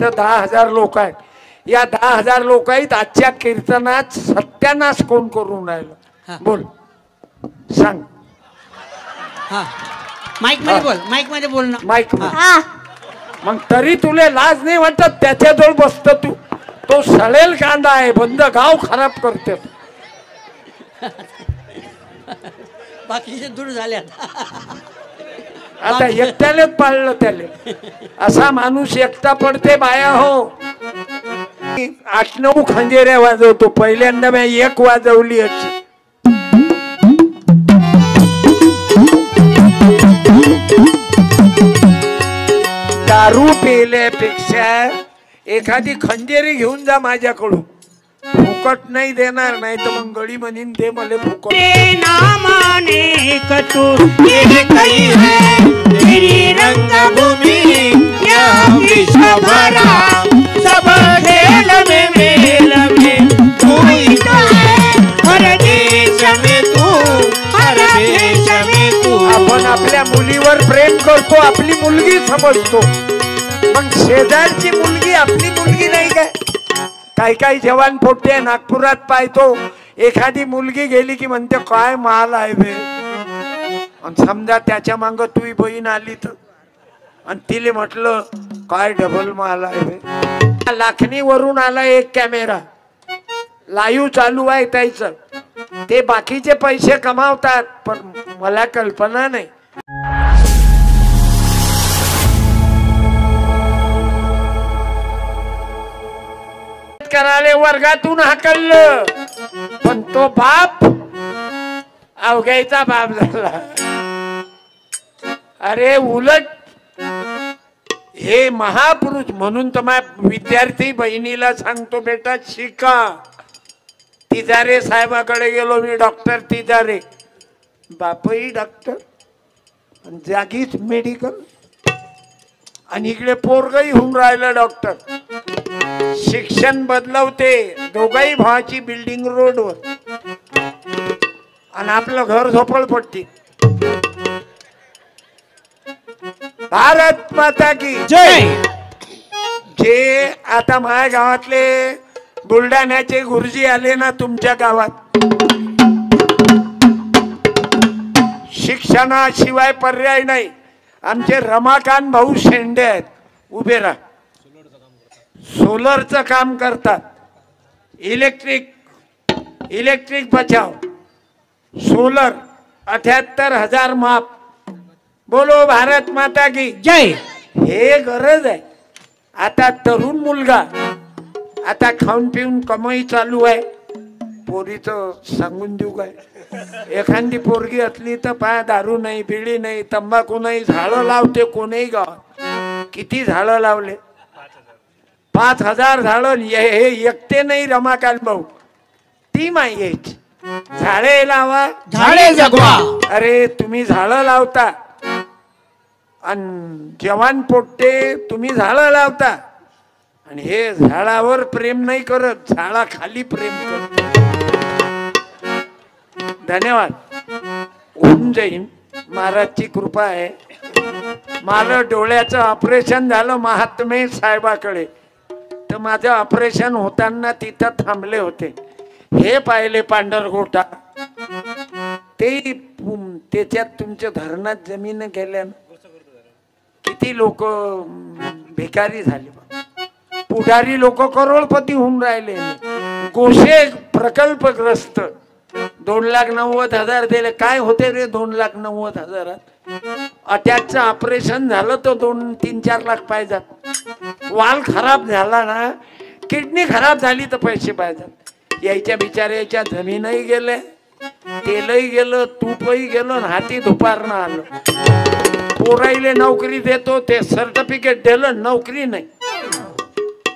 इथं 10,000 लोक आहेत. या 10,000 लोक आहेत. आजच्या कीर्तनात सत्यानाश कोण करून राहिलं बोल सांग. माईक मध्ये बोल, माईक मध्ये बोल ना. माईक मग तरी तुले लाज नाही वाटत? त्याच्याजवळ बसत तू. तो सळेल कांदा आहे, बंद गाव खराब करते. बाकीचे दूर झाले आता एकट्यालेच पाळलं त्याले. असा माणूस एकटा पडते बाया हो. 8-9 खंजेऱ्या वाजवतो. पहिल्यांदा मी एक वाजवली अशी. दारू पेल्यापेक्षा एखादी खंजेरी घेऊन जा माझ्याकडून. फुकट नाही देणार, नाही तर मग गडी म्हणीन ते मला फुकट. नामाने कटू काही है तेरी रंगभूमी या विश्वभरा सब खेल में मेल में तू ही तो है हर देश में तू हर देश में तू. आपण आपल्या मुलीवर प्रेम करतो, आपली मुलगी समजतो. मग शेजारची मुलगी आपली मुलगी नाही काय? काही काही जवान पोट्टे नागपुरात पाहतो. एखादी मुलगी गेली की म्हणते काय माल आहे बे. आणि समजा त्याच्या मांग तुझी बहीण आली तर आणि तिले म्हटलं काय डबल माल आहे बे. लाखणीवरून आला एक कॅमेरा, लाईव्ह चालू आहे त्याचं. ते बाकीचे पैसे कमावतात, पण मला कल्पना नाही. कराले वर्गातून हाकललं, पण तो बाप अवघ्याचा बाप झाला. अरे उलट हे महापुरुष. म्हणून तर माझ्या विद्यार्थी बहिणीला सांगतो बेटा शिका. तिजारे साहेबाकडे गेलो मी. डॉक्टर तिजारे बापही डॉक्टर, जागीच मेडिकल, आणि इकडे पोरगही होऊन राहिलं डॉक्टर. शिक्षण बदलवते. दोघाही भावाची बिल्डिंग रोडवर, आणि आपलं घर झोपडपट्टी. भारत माता की जय. जे आता माझ्या गावातले बुलढाण्याचे गुरुजी आले ना तुमच्या गावात, शिक्षणाशिवाय पर्याय नाही. आमचे रमाकांत भाऊ शेंडे आहेत, उभे राहा. सोलरचं काम करतात. इलेक्ट्रिक बचाव सोलर 78,000 माप. बोलो भारत माता की जय. हे गरज आहे. आता तरुण मुलगा आता खाऊन पिऊन कमाई चालू आहे. पोरीचं सांगून देऊ काय? एखादी पोरगी असली तर पाय दारू नाही, बिडी नाही, तंबाखू नाही, झाडं लावते कोणीही गावात. किती झाडं लावले? 5,000 झाडं. हे एकटे नाही रमाकांत भाऊ, ती माई यायची. झाडे लावा झाडे जगवा. अरे तुम्ही झाडं लावता आणि जवान पोट्टे तुम्ही झाडं लावता, आणि हे झाडावर प्रेम नाही करत, झाडाखाली प्रेम करत. धन्यवाद. होऊन जाईन, महाराजची कृपा आहे. मला डोळ्याचं ऑपरेशन झालं महात्मे साहेबाकडे, तर माझं ऑपरेशन होताना तिथं थांबले होते. हे पाहिले पांढरगोटा. ते त्याच्यात तुमच्या धरणात जमीन गेल्या. किती लोक भिकारी झाले. पुढारी लोक करोडपती होऊन राहिले. गोशे प्रकल्पग्रस्त 2,90,000 दिले. काय होते रे 2,90,000? अटॅकचं ऑपरेशन झालं तर 2-3-4 लाख पाहिजेत. वाल खराब झाला ना, किडनी खराब झाली तर पैसे पाहिजेत. यायच्या बिचाऱ्याच्या जमीनही गेले, तेलही गेलं, तूपही गेलं, हाती दुपारनं आलं. पोराईले नोकरी देतो, ते सर्टिफिकेट दिलं, नोकरी नाही.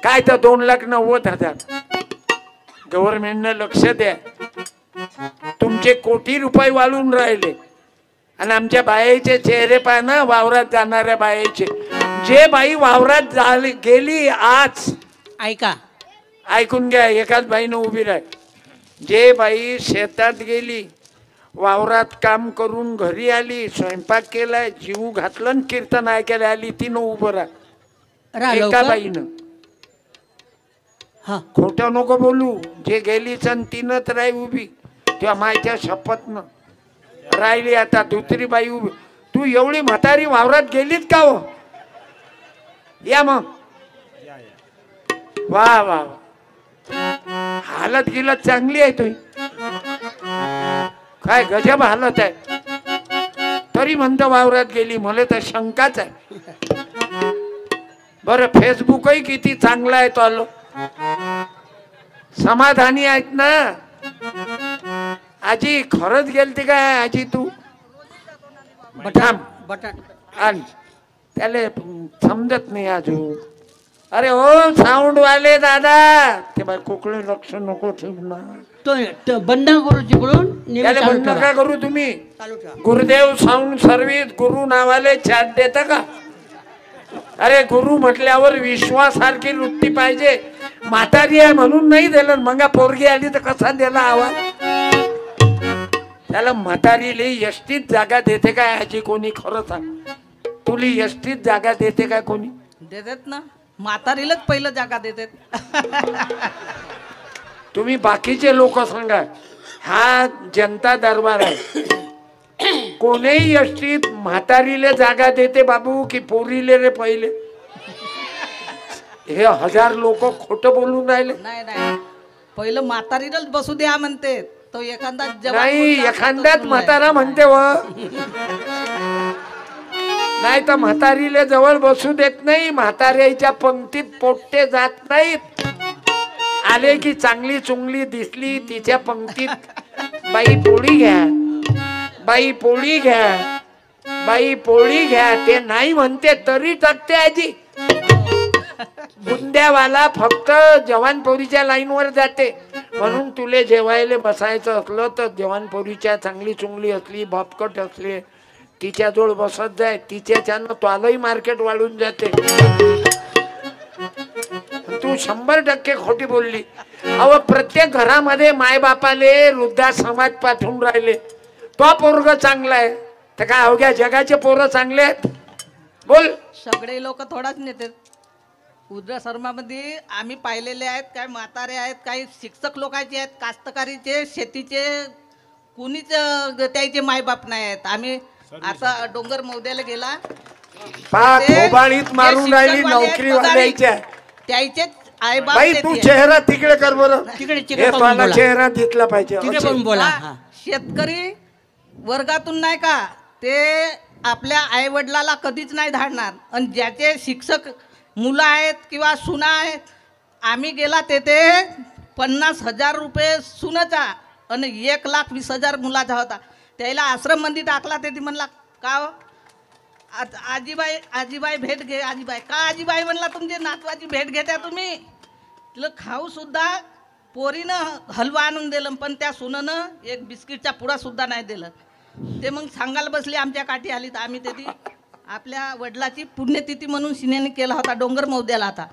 काय तर 2,90,000. गव्हर्नमेंटनं लक्ष द्या. तुमचे कोटी रुपये वाळून राहिले, आणि आमच्या बायाचे चेहरे पाय ना, वावरात जाणाऱ्या बायाचे. जे बाई वावरात गेली आज, ऐका ऐकून घ्या, एकाच बाईनं उभी राह. जे बाई शेतात गेली, वावरात काम करून घरी आली, स्वयंपाक केलाय, जीव घातलं, कीर्तन ऐकायला आली, तिनं उभं राह. एका बाईनं हा खोटं नको बोलू. जे गेलीच आणि तीनच राही उभी तेव्हा मायच्या शपथ न राहिली. आता दुसरी बाई उभी. तू एवढी म्हातारी वावरात गेलीत का हो? या मग. वा वा हालत गिलत चांगली आहे तुझी. काय गजब हालत आहे. तरी म्हणतो वावरात गेली. मला तर शंकाच आहे. बरं फेसबुकही किती चांगलं आहे. तो आलो समाधानी आहेत ना. आजी खरंच गेलती काय आजी तू? बटाट बटाट आण त्याला समजत नाही अजून. अरे ओ साऊंड वाले दादा ते बाय कोकळे लक्ष नको ठेवू ना. तो बंद करू तिकडून नेहमी त्याला चालू बंद ठेवा. का करू तुम्ही? चालू ठेवा. गुरुदेव साऊंड सर्व्हिस गुरु नावाले चॅट देता का? अरे गुरु म्हटल्यावर विश्वासारखी वृत्ती पाहिजे. म्हातारी आहे म्हणून नाही दिलं. मग पोरगी आली तर कसा दिला आवाज? त्याला म्हातारीला यष्टीत जागा देते काय ह्याची कोणी? खरं सांग. तुला यष्टीत जागा देते काय कोणी? देतात ना. म्हातारीलाच पहिलं जागा देतात. तुम्ही बाकीचे लोक सांगा. हा जनता दरबार आहे. कोणीही यष्टीत म्हातारीले जागा देते बाबू की पोरीले रे पहिले? हे 1000 लोक खोटं बोलून राहिले. नाही नाही पहिलं म्हातारीलाच बसू द्या म्हणते. तो एखादा जवान नाही मुलगा एखाद्यात असतो म्हातारा म्हणते व नाही तर म्हातारीले जवळ बसू देत नाही. म्हाताऱ्याच्या पंक्तीत पोट्टे जात नाहीत. आले की चांगली चुंगली दिसली तिच्या पंक्तीत बाई पोळी घ्या, बाई पोळी घ्या, बाई पोळी घ्या. ते नाही म्हणते तरी टाकते आजी. बुंद्यावाला फक्त जवानपोरीच्या लाईनवर जाते. म्हणून तुले जेवायला बसायचं असलं तर जवानपोरीच्या चांगली चुंगली असली भपकट असली तिच्याजवळ बसत जाय. तिच्याच्यानं त्वालही मार्केट वाढून जाते. तू 100% खोटी बोलली. अहो प्रत्येक घरामध्ये माय बापाले वृद्धाश्रमात पाठवून राहिले. तो पोरग चांगला आहे तर काय अवघ्या जगाचे पोरं चांगले आहेत? बोल. सगळे लोक थोडाच नेतात. वृद्धाश्रमामध्ये आम्ही पाहिलेले आहेत. काय म्हातारे आहेत, काही शिक्षक लोकांचे आहेत, कास्तकारीचे, शेतीचे, कुणीच त्याचे मायबाप नाही आहेत. आम्ही आता डोंगर मौद्याला गेला खोबाळीत मारून राहिली नोकरी वाल्याच्या. त्याचेच आई बाप बाई तू चेहरा तिकडे कर बरं. तिकडे हे मला चेहरा दिसला पाहिजे. तिकडे पण बोला. हा. शेतकरी वर्गातून नाही का ते आपल्या आई वडिलाला कधीच नाही धाडणार. आणि ज्याचे शिक्षक मुलं आहेत किंवा सुना आहेत. आम्ही गेला तेथे 50,000 रुपये सुनाचा आणि 1,20,000 मुलाचा होता. त्याला आश्रम मध्ये टाकला. ते म्हणला का हो? आजीबाई भेट घे. आजीबाई का? आजीबाई म्हणला तुमचे नातवाची भेट घेत्या तुम्ही. तिला खाऊ सुद्धा पोरीनं हलवा आणून दिलं पण त्या सुनानं एक बिस्किटचा पुडा सुद्धा नाही दिलं. ते मग सांगायला बसली. आमच्या काठी आली तर आम्ही ते आपल्या वडिलाची पुण्यतिथी म्हणून सिनेने केला होता डोंगर मौद्याला. आता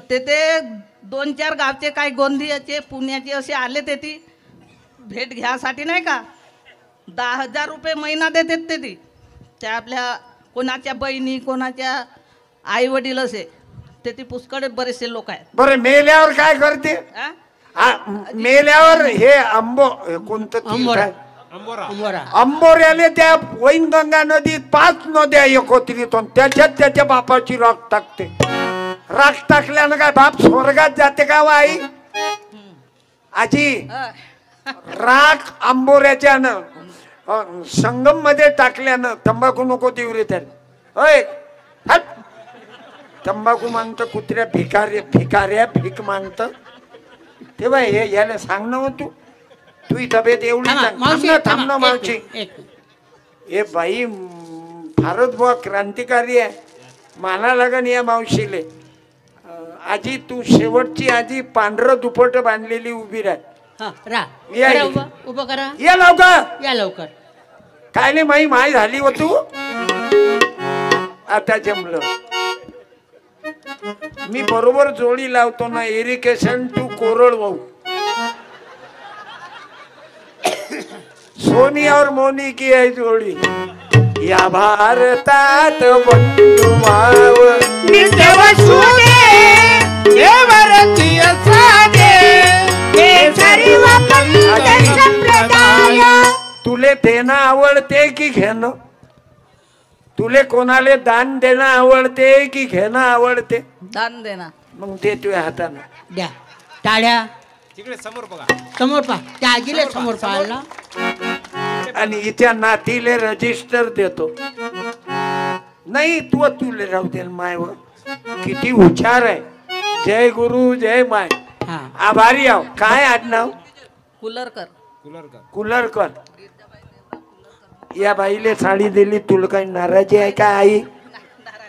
तेथे 2-4 गावचे काही गोंदियाचे पुण्याचे असे आले. ते ती भेट घ्यासाठी नाही का 10,000 रुपये महिना देतात. ते ती त्या आपल्या कोणाच्या बहिणी कोणाच्या आई वडील असे ते ती पुष्कळ बरेचसे लोक आहेत. बरं मेल्यावर काय करते? मेल्यावर हे आंबो कोणतं तीर्थ आहे? अंबोऱ्याले त्या वैनगंगा नदीत 5 नद्या एकत्रित होऊन त्याच्यात त्याच्या बापाची राख टाकते. राख टाकल्यानं काय बाप स्वर्गात जाते का व आई? आजी राख आंबोऱ्याच्या संगम मध्ये टाकल्यानं तंबाखू नको देऊ रे त्याला. होय तंबाखू मागतं कुत्र्या भिकाऱ्या भीक मागतं. तेव्हा हे याला सांग ना तू. तुझी तब्येत एवढी थांब ना मावशी. हे बाई फारच बुवा क्रांतिकारी आहे. मला लागन या मावशीले. आजी तू शेवटची आजी पांढरं दुपट बांधलेली उभी राह. उभं करा. या लवकर या लवकर. काय नाही माई झाली हो तू. आता जमलं. मी बरोबर जोडी लावतो ना. इरिगेशन टू कोरडवाहू. सोनी और मोनी की है जोड़ी. या भारतात बंधुभाव नित्य वसुदे देवरती देणं आवडते की घेणं? तुले कोणाले दान देणं आवडते की घेणं आवडते? दान देणार. मग दे तुझ्या हातानं. द्या टाळ्या. तिकडे समोर बघा. समोर पहा, त्या आजीला समोर पाहायला. आणि हिच्या नातीले रजिस्टर देतो. नाही तू तुले राहू दे माय. किती हुशार आहे. जय गुरु जय माय. हा आभारी आहो. काय आडनाव? कुलरकर. कुलरकर. या बाईले साडी दिली, तुला काही नाराजी आहे का आई?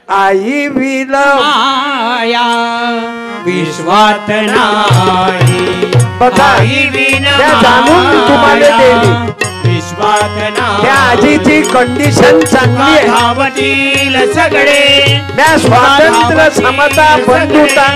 आई विना माया विश्वात नाही. बघा त्या जाणून तुम्हाला दिली. विश्वात त्या आजीची कंडिशन चांगली आहे. धावतील सगळे त्या स्वातंत्र्य समता बंधुता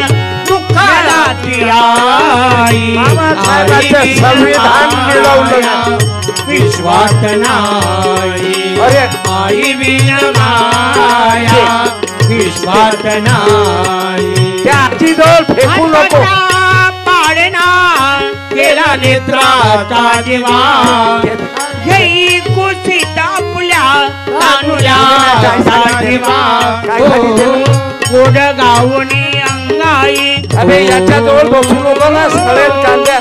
दुःखाला तिराई. बाबासाहेबांचं संविधान मिळवलं. विश्वात नाही. अरे आई विन माया विश्वात नाही. त्या आजीजवळ फेकू नको. पाडना केला नेत्राचा दिवा. जई कुशीत आपल्या तानुल्या दिवा. गोड गावणी अंगाई. अरे याच्याजवळ बसू नको ना, सळेल कांद्या.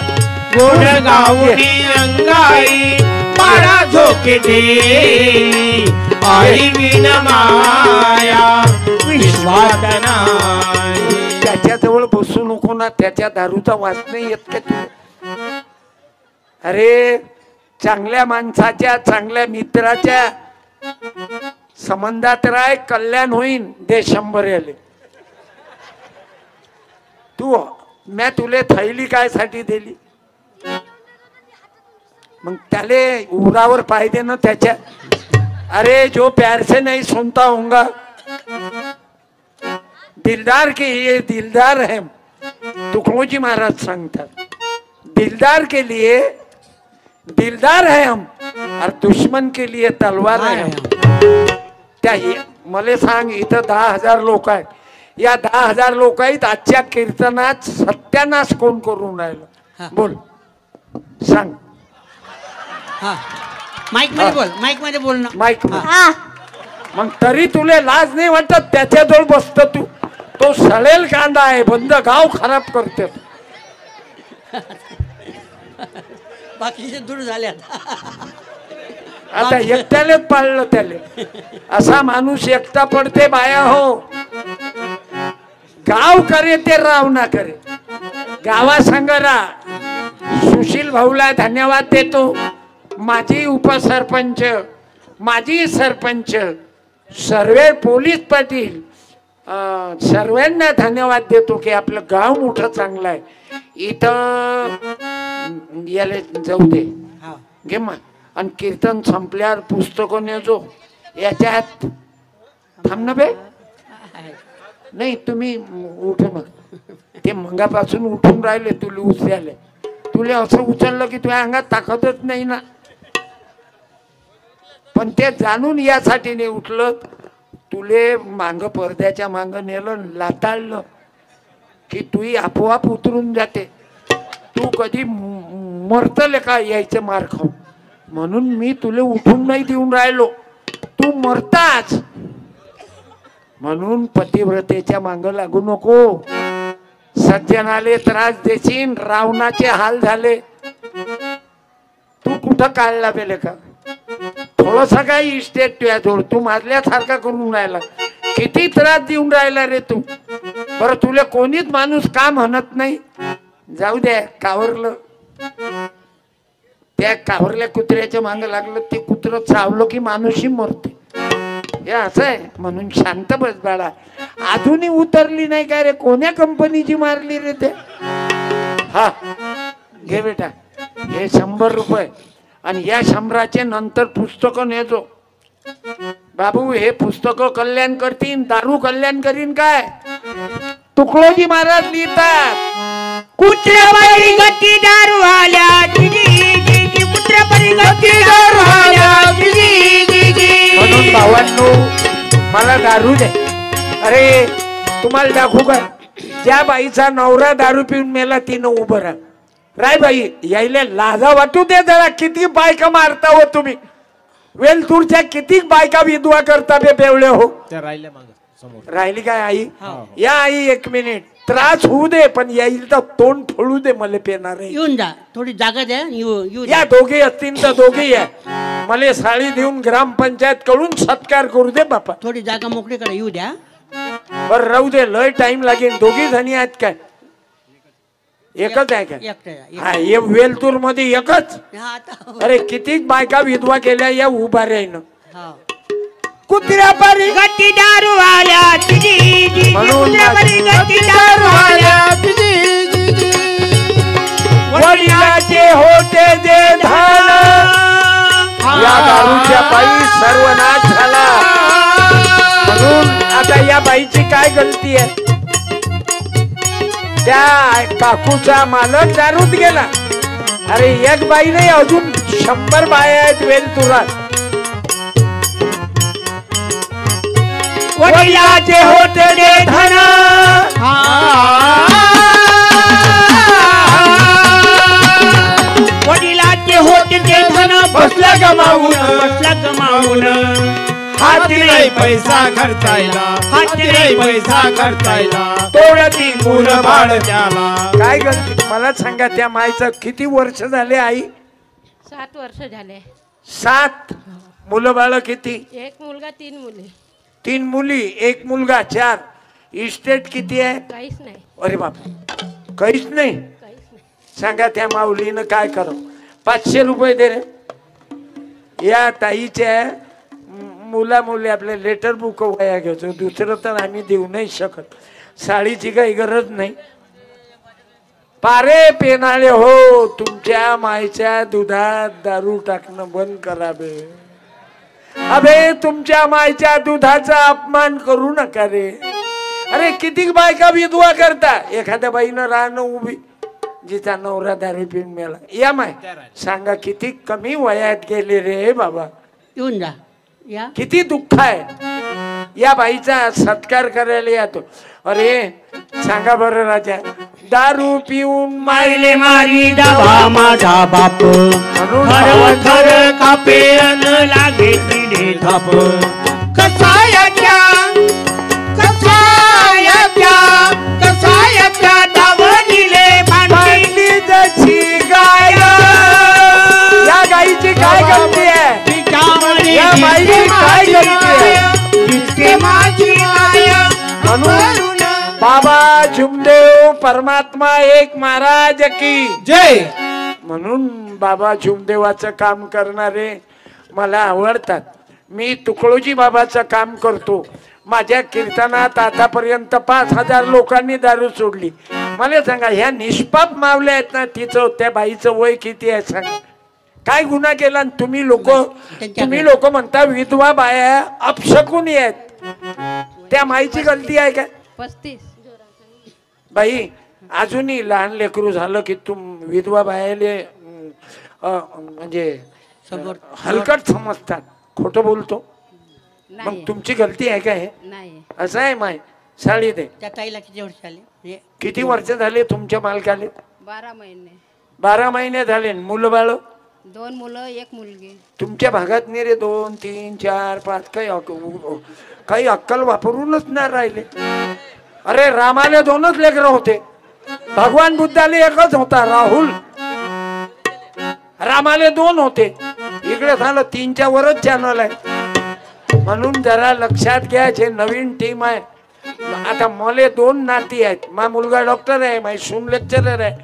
गोड गावणी अंगाई पाडा झोके दे. आई विन माया विश्वात नाही. त्याच्याजवळ बसू नको ना, त्याच्या दारूचा वास नाही येत का तुला? अरे चांगल्या माणसाच्या चांगल्या मित्राच्या संबंधात राय, कल्याण होईन. दे 100 आले. तू मी तुले थैली काय साठी दिली? मग त्याले उरावर पाहिजे ना त्याच्या. अरे जो प्यार से नहीं सुनता होगा दिलदार के लिए दिलदार है. तुकडोजी महाराज सांगतात, दिलदार के लिए दिलदार है हम और दुश्मन के लिए तलवार है हम. त्या मला सांग, इथं 10,000 लोक आहेत. या 10,000 लोक आहेत. आजच्या कीर्तनात सत्यानाश कोण करून राहिलं? बोल सांग. हा माईक मध्ये बोल, माईक मध्ये बोल ना. माईक. मग तरी तुले लाज नाही वाटत? त्याच्याजवळ बसत तू. तो सळेल कांदा आहे. बंद गाव खराब करते. बाकीचे दूर झाले. आता एकट्यालेच पाळलं त्याले. असा माणूस एकटा पडते बाया हो. गाव करे ते राव ना करे. गावा संगरा. सुशील भाऊला धन्यवाद देतो. माजी उपसरपंच, माजी सरपंच, सर्वे पोलीस पाटील, सर्वांना धन्यवाद देतो की आपलं गाव मोठं चांगलं आहे. इथं याला जाऊ दे घे मग. आणि कीर्तन संपल्यावर पुस्तकं नेजो. याच्यात थांब ना बे. नाही तुम्ही उठ मग. ते मंगापासून उठून राहिले तुला उचले. तुला असं उचललं की तुझ्या अंगात ताकदच नाही ना. पण ते जाणून यासाठी नाही उठलं. तुले मांग पडद्याच्या मांग नेलं, लाताळलं की तू आपोआप उतरून जाते. तू कधी मरतले का यायचं मार खाऊ. म्हणून मी तुले उठून नाही देऊन राहिलो. तू मरताच. म्हणून पतिव्रतेच्या मांग लागू नको. सज्जनाले त्रास देशील. रावणाचे हाल झाले. तू कुठं काढला बेले का? थोडसा काय इस्टेट तुझ्या जोड. तू मारल्यासारखा करून राहिला. किती त्रास देऊन राहिला रे तू. बरं तुला कोणीच माणूस का म्हणत नाही? जाऊ दे. कावरलं त्या कावरल्या कुत्र्याच्या मांग लागलं. ते कुत्र चावलं की माणूसही मरते. हे असं आहे. म्हणून शांत बस बाळा. अजूनही उतरली नाही काय रे? कोण्या कंपनीची मारली रे ते? हा घे बेटा. हे 100 रुपये. आणि या 100चे नंतर पुस्तकं नेतो. बाबू हे पुस्तकं कल्याण करतील. दारू कल्याण करीन काय? तुकडोजी महाराज लिहितात, कुत्र्यापरी गती दारू आल्या. कुत्र्यापरी गती दारू आल्या. म्हणून भावांनो मला दारू दे. अरे तुम्हाला दाखवू का? ज्या बाईचा नवरा दारू पिऊन मेला तिनं उभं राहा. राय बाई यायला लाजा वाटू दे जरा. किती बायका मारता हो तुम्ही. वेलतूरच्या किती बायका विधवा करता बे बेवळे हो. त्या राहिल्या माग समोर राहिली काय आई? हो. या आई एक मिनिट, त्रास होऊ दे पण येईल तर तोंड फोडू दे, मला पेणार आहे. येऊन जा, थोडी जागा द्या, येऊ या दोघे असतील तर दोघे या, मला साडी देऊन ग्रामपंचायत कडून सत्कार करू दे बापा. थोडी जागा मोकळी करा, येऊ द्या. बर राहू दे, लय टाइम लागेल. दोघी जणी आहेत काय? एकच आहे काय? एकटं हा, हे वेलतूर मध्ये एकच. हा, आता अरे किती बायका विधवा केल्या या उभाऱ्यानं. हा. कुत्र्या परी गट्टी दारू आल्या म्हणून गट्टी दारू आल्या वडिलाचे होते जे धान, या दारूच्या पायी सर्वनाश झाला. म्हणून आता या बाईची काय गलती आहे? त्या काकूचा मालक दारूत गेला. अरे एक बाई नाही, अजून 100 बाया आहेत वेलतुरात. वडिलाचे होते जे धन, वडिलाचे होते ते धन बसला गमावून, बसला गमावून. हाती नाही पैसा खर्चायला, हाती नाही पैसा खर्चायला. तोडती मुलं बाळ त्याला. काय गलती मला सांगा. त्या माईचं किती वर्ष झाले आई? 7 वर्ष झाले. 7. मुलं बाळ किती? 1 मुलगा 3 मुली. 3 मुली 1 मुलगा 4. इस्टेट किती आहे? काहीच नाही, अरे बाप, काहीच नाही. काहीच नाही. सांगा त्या माऊलीनं काय करो. 500 रुपये दे रे. या ताईच्या मुला मुली आपले लेटर बुक वया घ्यायचो, दुसरं तर आम्ही देऊ नाही शकत. साडीची काही गरज नाही. पारे पेनाळे हो, तुमच्या मायच्या दुधात दारू टाकणं बंद करावे. अबे तुमच्या मायच्या दुधाचा अपमान करू नका रे. अरे किती बायका विधवा करता. एखाद्या बाईनं राहणं उभी, जिचा नवरा दारू पिऊन मेला. या माय सांगा किती कमी वयात गेले रे बाबा. येऊन जा, या. किती दुःख आहे. या बाईचा सत्कार करायला येतो. अरे सांगा बरं राजा, दारू पिऊन मायले मारी दाबा माझा बाप, म्हणून थर थर कापे अन लागे तिने धाप. कसायाच्या कसायाच्या कसायाच्या दावणीले भांडी जशी गाय. या गाईची काय गलती आहे? या बाईची काय गलती आहे? दिसते माझी माया म्हणून बाबा झुमदेव परमात्मा एक महाराज की जय. म्हणून बाबा झुमदेवाचं काम करणारे मला आवडतात. मी तुकडोजी बाबाचं काम करतो. माझ्या कीर्तनात आतापर्यंत 5000 लोकांनी दारू सोडली. मला सांगा, ह्या निष्पाप मावल्या आहेत ना, तिचं त्या बाईचं वय किती आहे सांगा. काय गुन्हा केला? तुम्ही लोक म्हणता विधवा बाया अपशकुनी आहेत. त्या माईची गलती आहे का? 35. बाई अजूनही लहान लेकरू झालं की तुम विधवा बायाले म्हणजे हलकट समजतात. खोटं बोलतो. मग नाही तुमची गलती आहे का हे? नाही. असं आहे माय. साडी दे. त्या ताईला किती वर्ष आले? किती वर्ष झाले तुमच्या मालकाले? 12 महिने. 12 महिने झाले. मुलं बाळ? 2 मुलं 1 मुलगी. तुमच्या भागात नाही रे 2 3 4 5 काही अक्कल वापरूनच नाही राहिले. अरे रामाले 2च लेकरं होते. भगवान बुद्धाले एकच होता राहुल. रामाले 2 होते. इकडे झालं 3च्या वरच चॅनल आहे. म्हणून जरा लक्षात घ्यायचे. नवीन टीम आहे. आता मले 2 नाती आहेत. मा मुलगा डॉक्टर आहे, माझी सून लेक्चरर आहे.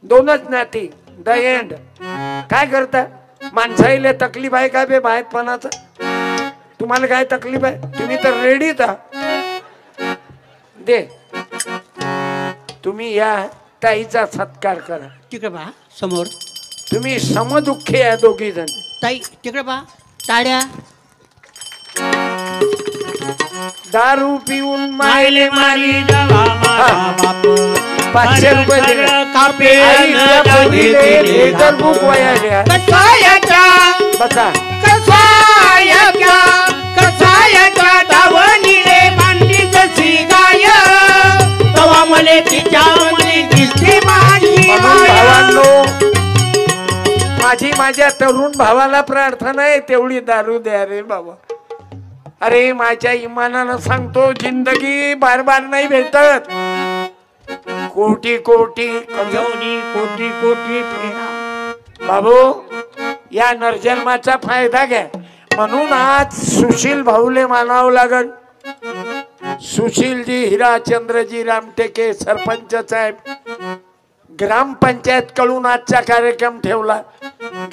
2च नाती. The end. काय करता? माणसाईले तकलीफ आहे काय बे बाहेरपणाचा? तुम्हाला काय तकलीफ आहे? तुम्ही तर रेडीच आहात. दे. तुम्ही या ताईचा सत्कार करा. तिकडे पहा समोर. तुम्ही समदुःखी आहे दोघी जण. ताई तिकडे पहा. टाळ्या. दारू पिऊन मायले मारी दाबा माझा बाप, 500 रुपये दिले. कापे आई, त्या पोरीले लेटर बुक वयाच्या. कसायाच्या बसा. कसायाच्या कसायाच्या दावणीले मांडली जशी गाय, तवा मले तिच्या मने दिसते माझी म्हणून माया. भावांनो, माझी माझ्या तरुण भावाला प्रार्थना आहे, तेवढी दारू द्या रे बाबा. अरे माझ्या इमानानं सांगतो, जिंदगी बार बार नाही भेटत. कोटी कोटी कोटी कोटी कोटी फेरा. बाबू, या नरजन्माचा फायदा घ्या. म्हणून आज सुशील भाऊले मानावं लागल. सुशीलजी हिराचंद्रजी रामटेके सरपंच साहेब, ग्रामपंचायत कडून आजचा कार्यक्रम ठेवला.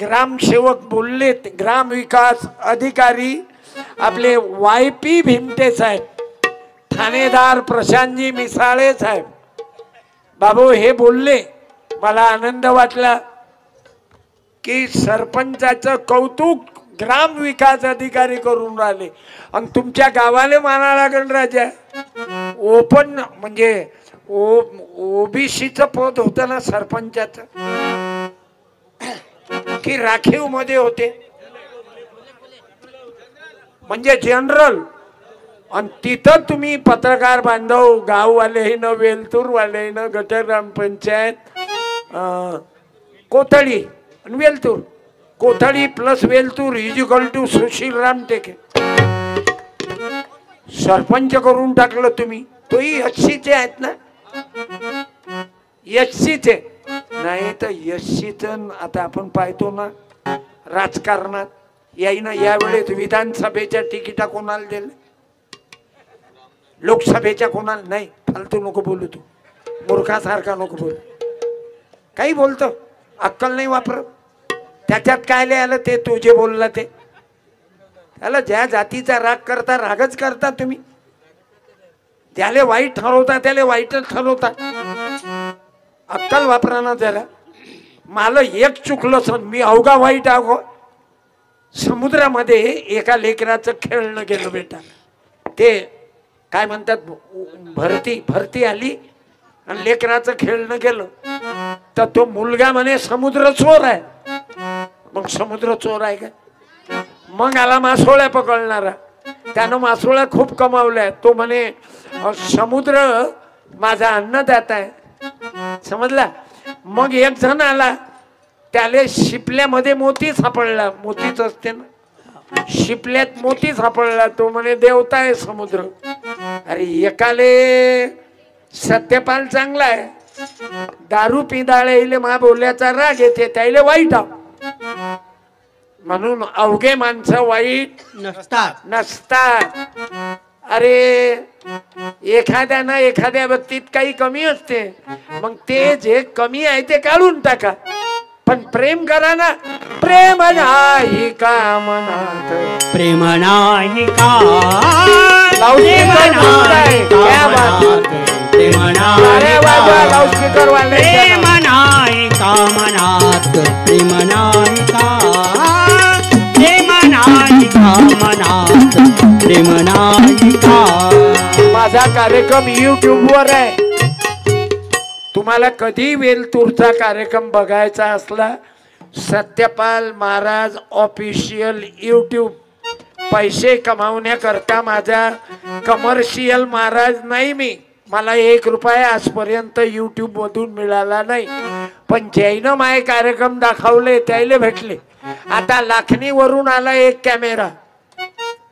ग्रामसेवक बोललेत, ग्राम विकास अधिकारी आपले YP भिमटे साहेब, ठाणेदार प्रशांतजी मिसाळे साहेब. बाबू हे बोलले, मला आनंद वाटला की सरपंचाचं कौतुक ग्राम विकास अधिकारी करून राहिले. आणि तुमच्या गावाला माना लागेल राजा. ओपन म्हणजे OBCचं पद होतं ना सरपंचाचं, की राखीव मध्ये होते, म्हणजे जनरल. आणि तिथं तुम्ही पत्रकार बांधव, गाववाले न वेलतूरवाले न गटर ग्रामपंचायत कोथळी आणि वेलतूर, कोथळी प्लस वेलतूर = सुशील रामटेके. सरपंच करून टाकलं तुम्ही. तोही SCचे आहेत ना, SCचे नाही तर SCचं आता आपण पाहतो ना राजकारणात. याईनं यावेळेस विधानसभेच्या तिकिटा कोणाला दिले, लोकसभेच्या कोणाला नाही. फालतू नको बोलू, तू मूर्खासारखा नको बोलू. काही बोलतो, अक्कल नाही वापरत. त्याच्यात काय लिहायला ते तू जे बोलला ते. त्याला ज्या जातीचा राग करता, रागच करता तुम्ही. त्याला वाईट ठरवता, त्याला वाईटच ठरवता. अक्कल वापरा ना जरा. मला एक चुकलं सण, मी अवघा वाईट आहो. समुद्रामध्ये एका लेकराचं खेळणं गेलं बेटा. ते काय म्हणतात, भरती आली आणि लेकराचं खेळणं गेलं. तर तो मुलगा म्हणे समुद्र चोर आहे. मग समुद्र चोर आहे का? मग आला मासोळ्या पकडणारा. त्यानं मासोळ्या खूप कमावल्या. तो म्हणे समुद्र माझा अन्नदाता आहे. समजला? मग एक जण आला, त्याला शिपल्यामध्ये मोती सापडला. मोतीच असते ना, शिपल्यात मोती सापडला. तो म्हणे देवता आहे समुद्र. अरे एकाले सत्यपाल चांगला आहे, दारू पिदाळे मा बोलल्याचा राग येते, त्याला वाईट आव. म्हणून अवघे माणसं वाईट नसतात. अरे एखाद्यानं एखाद्या व्यक्तीत काही कमी असते, मग ते जे कमी आहे ते काढून टाका. पण प्रेम करा ना. प्रेम नाही का मनात, प्रेम नाही का लाऊडस्पीकर वाजताय. क्या बात आहे. अरे वाजवा लाऊडस्पीकर वाले. प्रेम नाही का मनात, प्रेम नाही का, प्रेम नाही का मनात, प्रेम नाही का. माझा कार्यक्रम YouTube वर आहे. तुम्हाला कधी वेलतूरचा कार्यक्रम बघायचा असला, सत्यपाल महाराज ऑफिशियल YouTube. पैसे कमावण्याकरता माझा कमर्शियल महाराज नाही मी. मला 1 रुपया आजपर्यंत YouTube मधून मिळाला नाही. पण ज्यानं माझे कार्यक्रम दाखवले त्याला भेटले. आता लाखणीवरून आला एक कॅमेरा,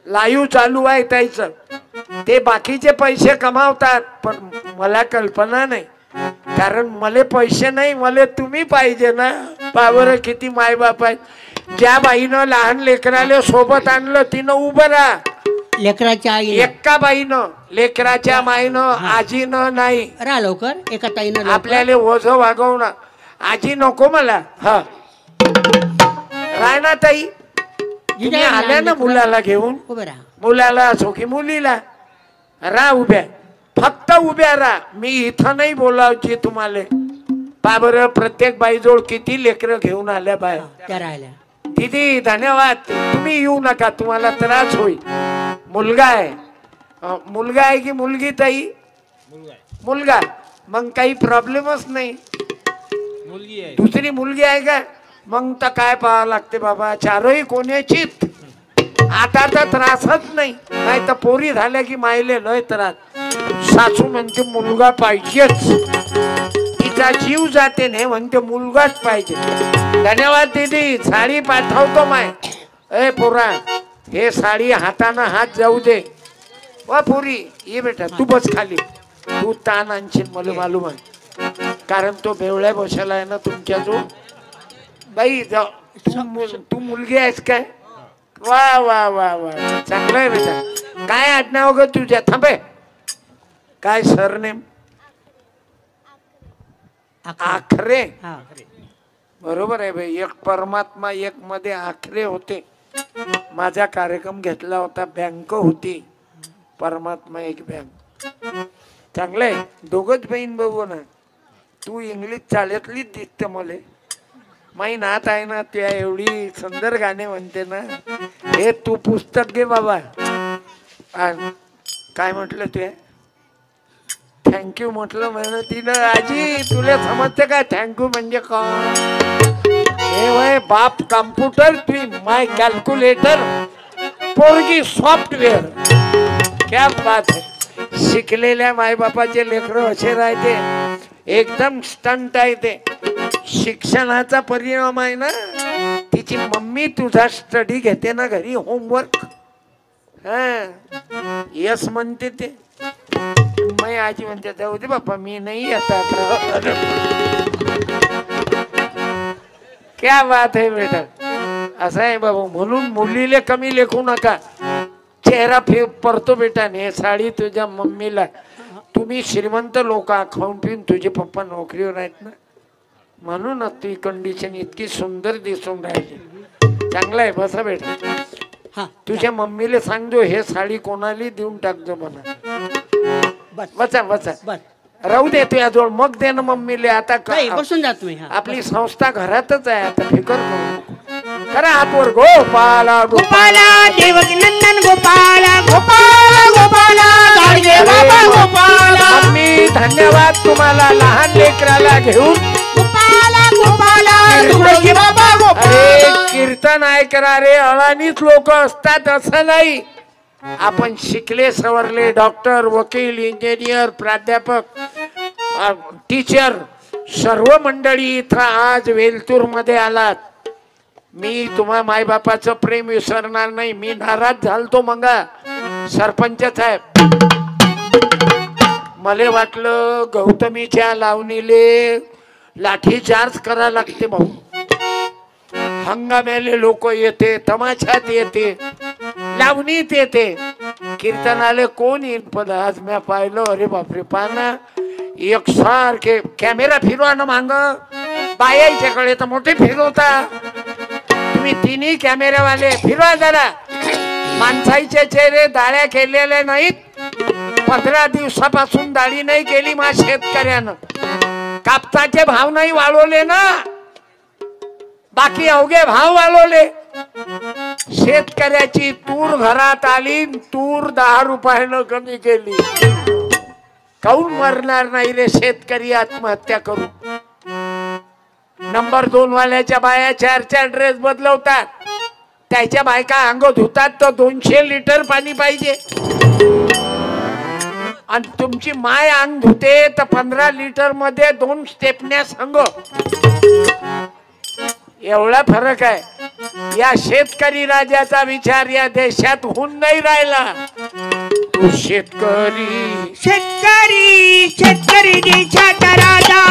लाईव्ह चालू आहे त्याचं. ते बाकीचे पैसे कमावतात, पण मला कल्पना नाही. कारण मला पैसे नाही, मला तुम्ही पाहिजे ना. पावर किती मायबाप आहेत. ज्या बाईनं लहान लेकराला सोबत आणलं तिनं उभं राहा. लेकराच्या आई एका बाईनं, लेकराच्या माईनं, आजीनं नाही. रा लवकर एका ताईनं आपल्याला ओझ वागवणं. आजी नको मला. हा राय ना ताई, तुम्ही आल्या ना मुलाला घेऊन. उभं राहा. मुलाला असो की मुलीला, रा उभ्या, फक्त उभ्या राहा. मी इथं नाही बोलावची तुम्हाला. बाबर प्रत्येक बाईजवळ किती लेकरं घेऊन आल्या बाया. त्या राहिल्या. दीदी धन्यवाद. तुम्ही येऊ नका, तुम्हाला त्रास होईल. मुलगा आहे. मुलगा आहे की मुलगी ताई? मुलगा. मग काही प्रॉब्लेमच नाही. दुसरी मुलगी आहे का? मग तर काय पाहावं लागते बाबा, चारही कोण्याचीच. आता तर त्रासच नाही. नाही तर पोरी झाल्या की मायले लय त्रास. सासू म्हणते मुलगा पाहिजेच, तिचा जीव जाते नाही म्हणते मुलगाच पाहिजे. धन्यवाद दीदी, साडी पाठवतो माय. ए पुरा, हे साडी हाताना हात जाऊ दे. वा पुरी ये बेटा, तू बस खाली. तू ताण आणशील मला मालूम आहे, कारण तो बेवळ्या बसायला आहे ना तुमच्या जो. बाई तू मुलगी आहेस काय? वा वा वा वा, चांगलं आहे बेटा. काय आडनाव ग तुझ्या? थांबे, काय सरनेम? आखरे. हा. बरोबर आहे भाई, एक परमात्मा एक मध्ये आखरे होते. माझा कार्यक्रम घेतला होता, बँक होती, परमात्मा एक बँक. चांगलंय, दोघच बहीण भाऊ ना. तू इंग्लिश चाळ्यातलीच दिसते मला. माई नात आहे ना, त्या एवढी सुंदर गाणे म्हणते ना. हे तू पुस्तक घे बाबा. काय म्हटलं ते? थँक्यू म्हटलं म्हणून तिनं. आजी तुला समजते काय थँक्यू म्हणजे काय? हे वय बाप कम्प्युटर, तू माय कॅल्क्युलेटर, पोरगी सॉफ्टवेअर. क्या बात है. शिकलेल्या मायबापाचे लेकरं असे राहते, एकदम स्टंट आहे ते. शिक्षणाचा परिणाम आहे ना. तिची मम्मी तुझा स्टडी घेते ना घरी, होमवर्क. हा यस म्हणते ते. मी आजी म्हणते जाऊ दे बाप्पा, मी नाही येतात. क्या बात आहे बेटा. असं आहे बाबू, म्हणून मुलीले कमी लेखू नका. चेहरा पडतो बेटा. ने साडी तुझ्या मम्मीला. तुम्ही श्रीमंत लोक खाऊन पिऊन, तुझे पप्पा नोकरीवर आहेत ना, म्हणूनच ती कंडिशन इतकी सुंदर दिसून राहिली. चांगलं आहे, बसा बेटा. हा. तुझ्या मम्मीला सांगतो हे साडी कोणाला देऊन टाकतो म्हणा. बसा बसा. बर. राहू दे तुझ्या जवळ, मग दे ना मम्मीला. आता बसून जा तुम्ही. आपली संस्था घरातच आहे, आता फिकर करू. करा हातवर. गोपाला गोपाला देवकी नंदन गोपाला गोपाला गोपाला गाडगे बाबा गोपाला. मम्मी धन्यवाद तुम्हाला. लहान लेकराला घेऊन गोपाला गोपाला गाडगे बाबा गोपाला. अरे कीर्तन ऐकरा रे, अळानीच लोक असतात असं नाही. आपण शिकले सवरले, डॉक्टर, वकील, इंजिनियर, प्राध्यापक, टीचर, सर्व मंडळी इथं आज वेलतूर मध्ये आलात. मी तुम्हा मायबापाचं प्रेम विसरणार नाही. मी नाराज झालतो मंगा सरपंच साहेब. मला वाटलं गौतमीच्या लावणीले लाठी चार्ज करा लागते भाऊ. हंगामेले लोक येते, तमाशात येते, लावणीत येते, कीर्तनाले कोण येईल. पण आज मी पाहिलं, अरे बापरे, पाना एकसारखे कॅमेरा फिरवा ना मांग. बायाच्याकडे तर मोठे फिरवता तुम्ही. तिन्ही कॅमेरावाले फिरवा जरा. माणसाचे चेहरे दाढ्या केलेले नाहीत. 15 दिवसापासून दाढी नाही केली मा शेतकऱ्यानं. कापसाचे भाव नाही वाढवले ना, बाकी अवघे भाव वाढवले. शेतकऱ्याची तूर घरात आली, तूर 10 रुपयानं कमी केली. काऊन मरणार नाही रे शेतकरी आत्महत्या करू. नंबर 2 वाल्याच्या बाया 4 ड्रेस बदलवतात. त्याच्या बायका अंग धुतात तर 200 लिटर पाणी पाहिजे. आणि तुमची माय अंग धुते तर 15 लिटर मध्ये 2 स्टेपण्या संग. एवढा फरक आहे. या शेतकरी राजाचा विचार या देशात होऊन नाही राहिला. तू शेतकरी शेतकरी शेतकरी देशाचा राजा,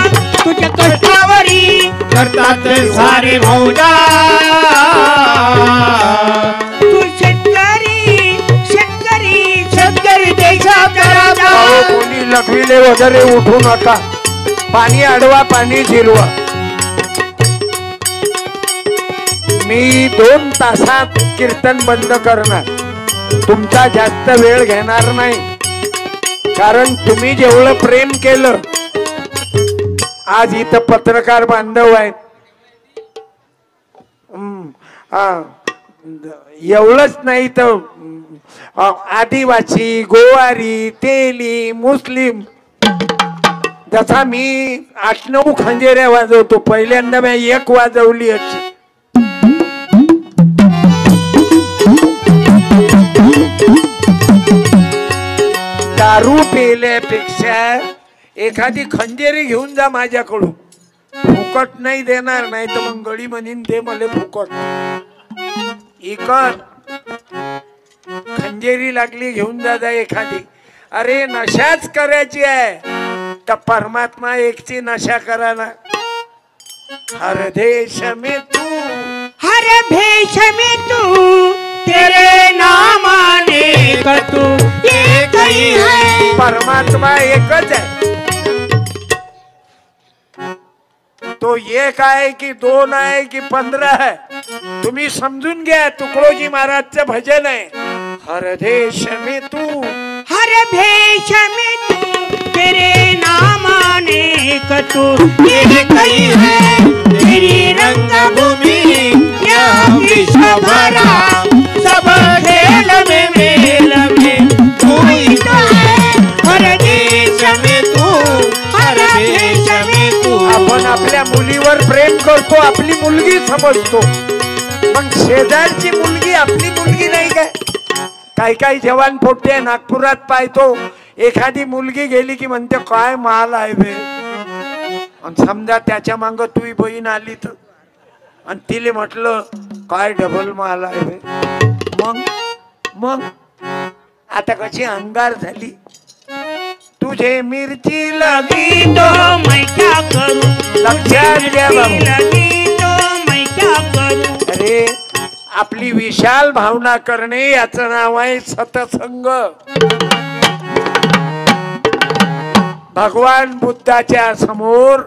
तुझ्या कष्टावरी करतात सारे भाऊजा. तू शेतकरी शेतकरी शेतकरी देशाचा राजा. कोणी लघवीले वगैरे उठू नका. पाणी अडवा, पाणी जिरवा. मी 2 तासात कीर्तन बंद करणार. तुमचा जास्त वेळ घेणार नाही, कारण तुम्ही जेवढं प्रेम केलं. आज इथं पत्रकार बांधव आहेत. एवढंच नाही तर आदिवासी, गोवारी, तेली, मुस्लिम. जसा मी 8-9 खंजेऱ्या वाजवतो, पहिल्यांदा मी 1 वाजवली अशी. दारू पेल्यापेक्षा एखादी खंजेरी घेऊन जा माझ्याकडून. फुकट नाही देणार, नाही तर मग गडी म्हणीन ते मला फुकट. इकत खंजेरी लागली घेऊन जा एखादी. अरे नशाच करायची आहे तर परमात्मा एकची नशा करा ना. हर देश में तू, हर भेष में तू, तेरे नाम अनेक तू एक ही है. परमात्मा एकच आहे. तो एक आहे की दोन आहे की 15 आहे तुम्ही समजून घ्या. तुकडोजी महाराजचं भजन आहे. हर देश में तू, हर भेष में तू, तेरे नाम अनेक तू एक ही है. तेरी रंगभूमि यह विश्व भरा, सब खेल में मेल में तू ही तो है. हर देश में तू, हर देश में तू. आपण आपल्या मुलीवर प्रेम करतो, आपली मुलगी समजतो, मग शेजारची मुलगी आपली मुलगी नाही काय. काही काही जवान पोट्टे नागपुरात पाहतो, एखादी मुलगी गेली की म्हणते काय माल आहे बे. आणि समजा त्याच्या मांग तुही बहीण आली तर, आणि तिले म्हटलं काय डबल माल आहे बे. मग मग आता कशी अंगार झाली. तुझे मिरची लगी तो मैं क्या करूं, लक्षात घ्या बाबू. लगी तो मैं क्या करूं. अरे आपली विशाल भावना करणे याचं नाव आहे सतसंग. भगवान बुद्धाच्या समोर